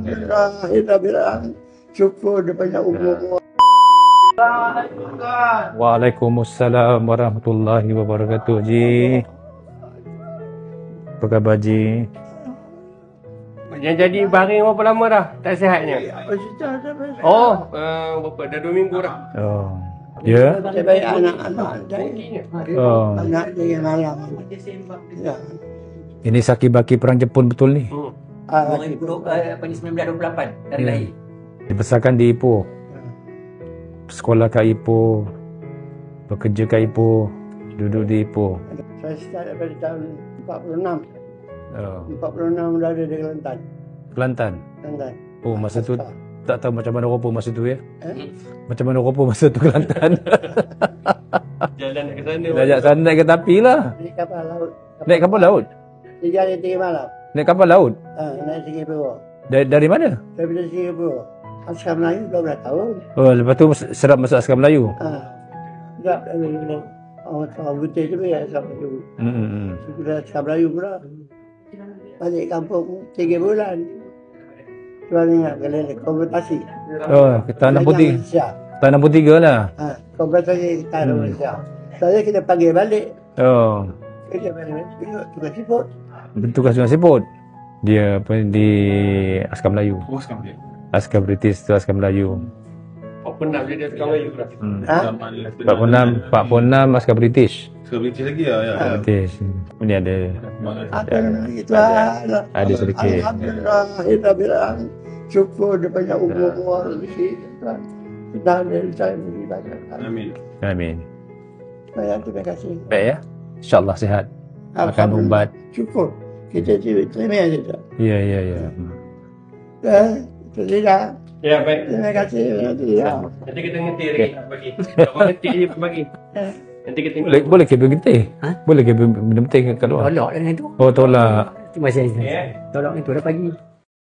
Alhamdulillah. Syukur dia banyak umur. Waalaikumsalam warahmatullahi wabarakatuh, Ji. Apa khabar, Ji? Yang jadi baring berapa lama dah? Tak sihatnya? Oh, berapa? Dah 2 minggu dah. Oh. Ya? Dia baik anak-anak Oh. anak dia yang malam. Ya. Ini saki-baki perang Jepun betul ni? 1928 dari lahir. Dibesarkan di Ipoh. Sekolah kat Ipoh. Bekerja kat Ipoh. Duduk di Ipoh. Saya start daripada tahun 46. Oh. 46 dah ada di Kelantan. Kelantan? Kelantan. Oh, masa tu tak tahu macam mana rupa masa tu ya? Eh? Macam mana rupa masa tu Kelantan? Jalan nak ke sana. Najak sana naik ke tapi lah. Naik kapal laut. Naik kapal laut? 3 hari 3 malam. Naik kapal laut? Naik Singapura. Dari mana? Daripada Singapura. Askar Melayu 12 tahun. Oh, lepas tu serap masuk askar Melayu? Enggak, orang putih tu ya Askar Melayu. Sudah Askar Melayu pula. Balik kampung 3 bulan. Tuan ingat kalau ada kompetisi. Oh, Tanah Putih. Tanah Putih ke lah? Kompetisi Tanah Malaysia. Saya kena panggil balik. Oh. Kerja balik. Tukar siput. Bertugas dengan siput. Dia apa di askar Melayu. Oh, sekarang dia. Askar British tu askar Melayu. 46 jadi askar Melayu dah. 46 askar British. Askar British lagi lah ya. British. Ini ada Itu ada sedikit. Alhamdulillah. Syukur dia banyak umur di dan dari saya beri banyak. Amin. Amin. Banyak terima kasih. Baik ya. InsyaAllah sihat. Makan ubat. Syukur. Kita terima saja. Ya, ya, ya. Tidak. Ya, baik. Terima kasih. Tidak. Nanti kita ngerti lagi nak bagi. Orang ngerti je bagi. Nanti kita Boleh ke bergetih? Boleh ke minum teh kat luar? Tolak dengan tu. Oh, tolak. Itu masih Ya. tolak dengan tu dah pagi.